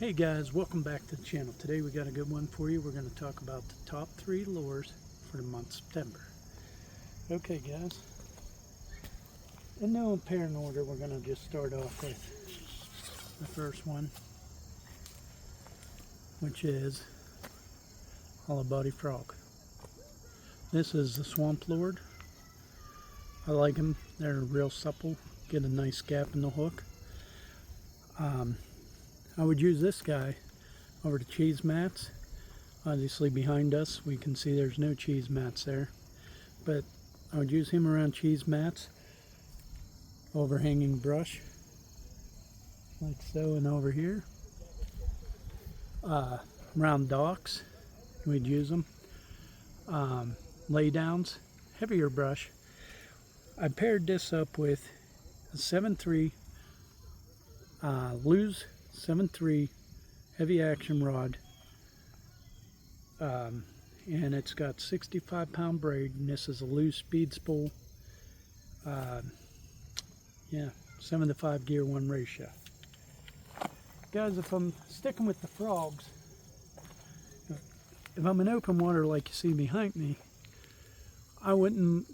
Hey guys, welcome back to the channel. Today we got a good one for you. We're going to talk about the top 3 lures for the month of September. Okay guys, in no apparent order, we're going to just start off with the first one, which is hollow body frog. This is the swamp lure. I like them. They're real supple, get a nice gap in the hook. I would use this guy over the cheese mats. Obviously behind us we can see there's no cheese mats there, but I would use him around cheese mats, overhanging brush like so, and over here around docks we'd use them. Lay downs, heavier brush. I paired this up with a 7.3 Lew's 7.3 heavy action rod, and it's got 65-pound braid, and this is a Lew's speed spool. 7-to-5 gear 1 ratio. Guys, if I'm sticking with the frogs, if I'm in open water like you see behind me, I wouldn't,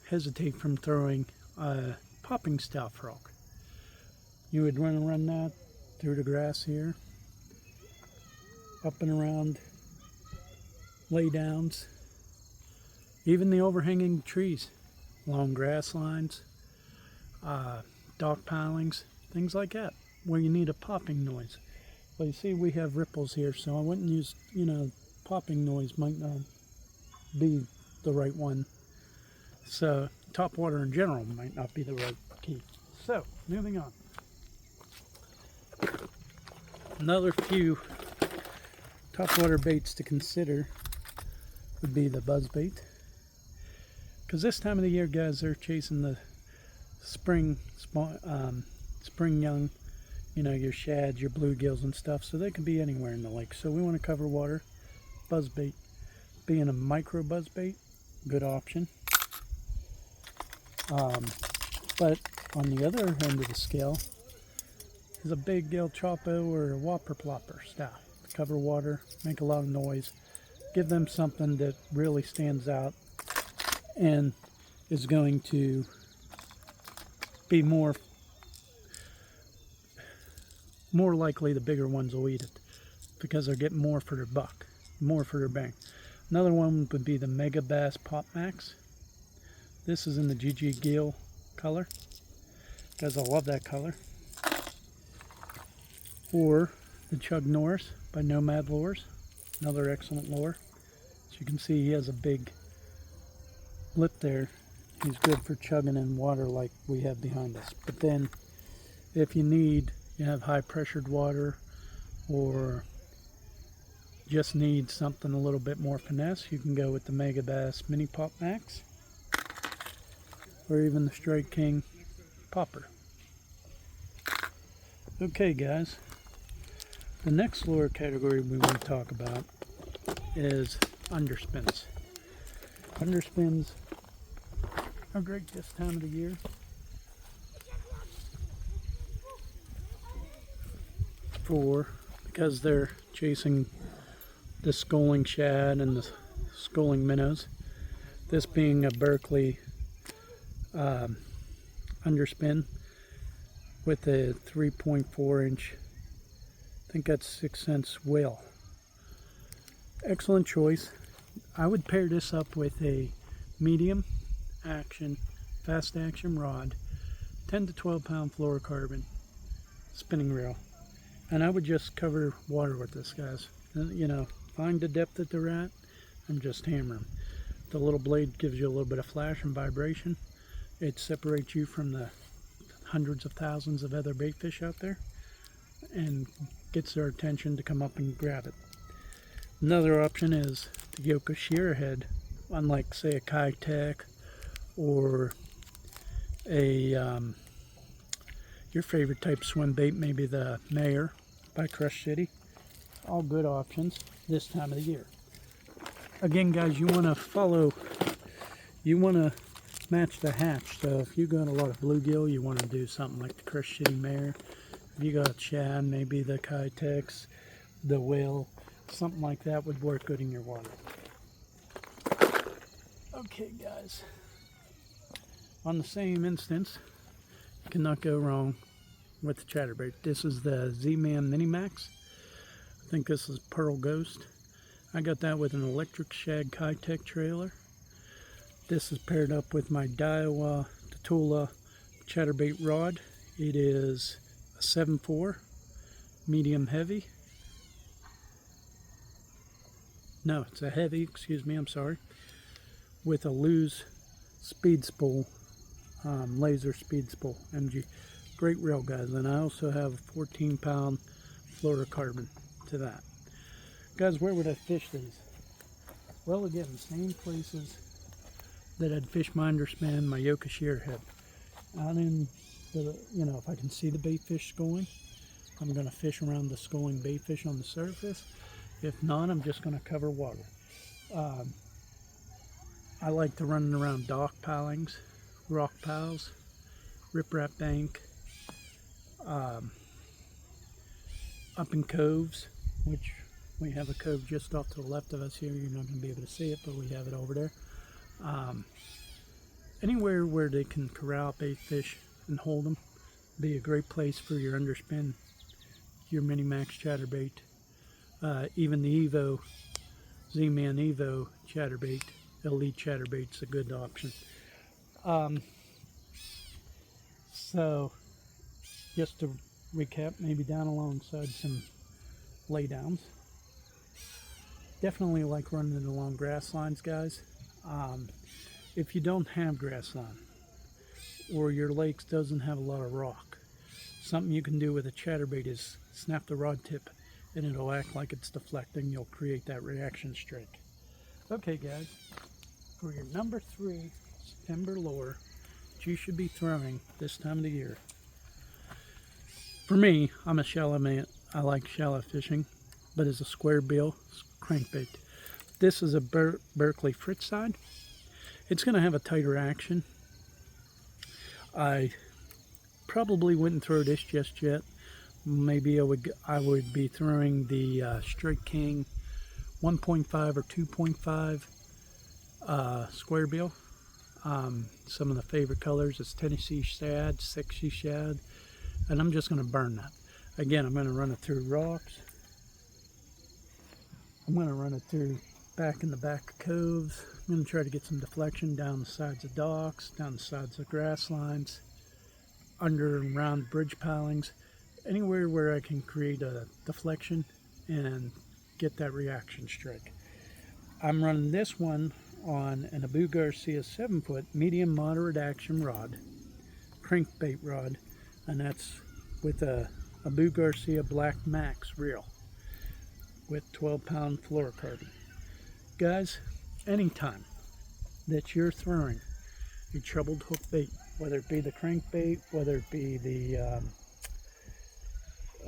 hesitate from throwing a popping style frog. You would run that through the grass here, up and around lay downs, even the overhanging trees, along grass lines, dock pilings, things like that, where you need a popping noise. Well, you see we have ripples here, so I wouldn't use, popping noise might not be the right one. So top water in general might not be the right key. So moving on. Another few top water baits to consider would be the buzzbait, because this time of the year, guys, they're chasing the spring young, your shads, your bluegills and stuff, so they can be anywhere in the lake. So we want to cover water. Buzzbait, being a micro buzzbait, good option. But on the other end of the scale is a big El Chapo or a Whopper Plopper style. Cover water, make a lot of noise, give them something that really stands out and is going to be more likely the bigger ones will eat it, because they're getting more for their buck, more for their bang. Another one would be the Mega Bass Pop Max. This is in the GG Gill color. Guys, I love that color. Or the Chug Norris by Nomad Lures, another excellent lure. As you can see, he has a big lip there. He's good for chugging in water like we have behind us. But then if you have high pressured water, or just need something a little bit more finesse, you can go with the Mega Bass Mini Pop Max, or even the Strike King Popper. Okay guys, the next lure category we want to talk about is underspins. Underspins are great this time of the year. Because they're chasing the schooling shad and the schooling minnows. This being a Berkeley underspin with a 3.4 inch, I think that's 6 cents whale. Excellent choice. I would pair this up with a medium action, fast action rod, 10 to 12 pound fluorocarbon spinning reel, and I would just cover water with this, guys. Find the depth that they're at and just hammer them. The little blade gives you a little bit of flash and vibration. It separates you from the hundreds of thousands of other bait fish out there and gets their attention to come up and grab it. Another option is the Yoka shear head, unlike say a Kitech or a your favorite type swim bait, maybe the Mayor by Crush City. All good options this time of the year. Again, guys, you want to match the hatch. So if you got a lot of bluegill, you want to do something like the Crush City Mayor. If you got shad, maybe the Kitex, the whale, something like that would work good in your water. Okay guys, on the same instance, you cannot go wrong with the Chatterbait. This is the Z-Man Mini Max. I think this is Pearl Ghost. I got that with an electric shag Kitex trailer. This is paired up with my Daiwa Tatula Chatterbait rod. It is a 7.4 medium heavy. No, it's a heavy, excuse me, I'm sorry. With a Lew's speed spool, laser speed spool, MG. Great reel, guys. And I also have a 14-pound fluorocarbon to that. Guys, where would I fish these? Well, again, same places that I'd fish my underspin, my Yoka shearhead. Out in the, you know, if I can see the bait fish schooling, I'm going to fish around the schooling bait fish on the surface. If not, I'm just going to cover water. I like to run around dock pilings, rock piles, riprap bank, up in coves, which we have a cove just off to the left of us here. You're not going to be able to see it, but we have it over there. Anywhere where they can corral bait fish and hold them, be a great place for your underspin, your Mini Max Chatterbait, even the Evo, Z-Man Evo Chatterbait, Elite Chatterbait's a good option. So, just to recap, maybe down alongside some laydowns. Definitely like running it along grass lines, guys. If you don't have grass line, or your lakes doesn't have a lot of rock, something you can do with a chatterbait is snap the rod tip and it'll act like it's deflecting. You'll create that reaction strike. Okay guys, for your number 3 September lure that you should be throwing this time of the year. For me, I'm a shallow man. I like shallow fishing, but it's a square bill crankbait. This is a Berkeley Fritz side. It's going to have a tighter action. I probably wouldn't throw this just yet. Maybe I would be throwing the Strike King 1.5 or 2.5 square bill. Some of the favorite colors is Tennessee Shad, Sexy Shad, and I'm just going to burn that. Again, I'm going to run it through rocks. I'm going to run it through back in the back of coves. I'm going to try to get some deflection down the sides of docks, down the sides of grass lines, under and around bridge pilings, anywhere where I can create a deflection and get that reaction strike. I'm running this one on an Abu Garcia 7-foot medium moderate action rod, crankbait rod, and that's with a Abu Garcia Black Max reel with 12-pound fluorocarbon. Guys, anytime that you're throwing a trebled hook bait, whether it be the crankbait, whether it be the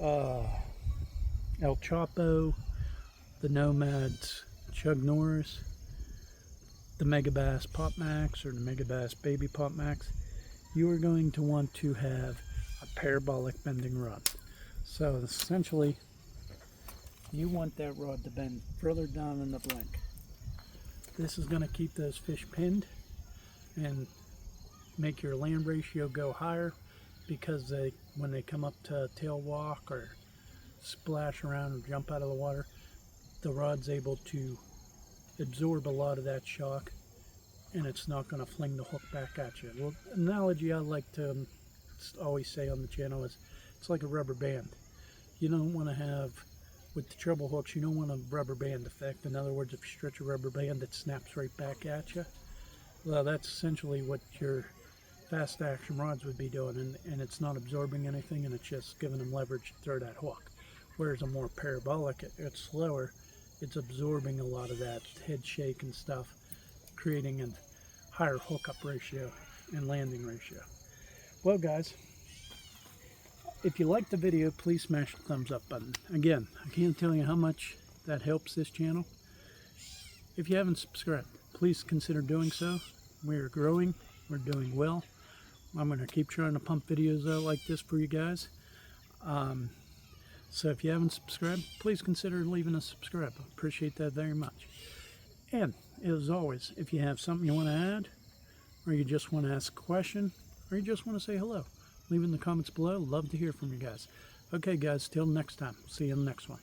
El Chapo, the Nomads Chug Norris, the Megabass Pop Max, or the Megabass Baby Pop Max, you are going to want to have a parabolic bending rod. So essentially, you want that rod to bend further down in the blink. This is going to keep those fish pinned and make your land ratio go higher, because when they come up to tail walk or splash around or jump out of the water, the rod's able to absorb a lot of that shock, and it's not going to fling the hook back at you. Well, analogy I like to always say on the channel is it's like a rubber band. You don't want to have, with the treble hooks, you don't want a rubber band effect. In other words, if you stretch a rubber band, it snaps right back at you. Well, that's essentially what your fast action rods would be doing, and it's not absorbing anything, and it's just giving them leverage to throw that hook. Whereas a more parabolic, it's slower, it's absorbing a lot of that head shake and stuff, creating a higher hookup ratio and landing ratio. Well guys, if you liked the video, please smash the thumbs up button. Again, I can't tell you how much that helps this channel. If you haven't subscribed, please consider doing so. We're growing, we're doing well. I'm going to keep trying to pump videos out like this for you guys. So if you haven't subscribed, please consider leaving a subscribe. I appreciate that very much. And as always, if you have something you want to add, or you just want to ask a question, or you just want to say hello, leave in the comments below. Love to hear from you guys. Okay, guys, till next time. See you in the next one.